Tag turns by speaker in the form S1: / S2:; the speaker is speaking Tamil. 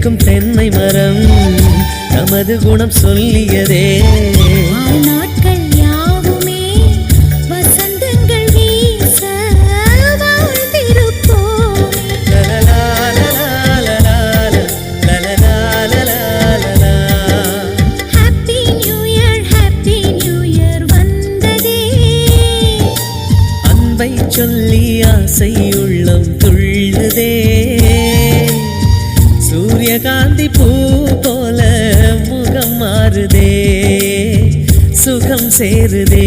S1: இனிக்கும் தென்னை மரம் நமது குணம் சொல்லியதே.
S2: நாட்கள் யாவுமே வசந்தங்கள் வீச வாழ்ந்திருப்போமே. ஹாப்பி நியூ இயர் வந்ததே.
S1: அன்பை சொல்லி ஆசை உள்ளம் துள்ளுதே. சூரியகாந்தி பூ போல முகம் மாறுதே, சுகம் சேருதே.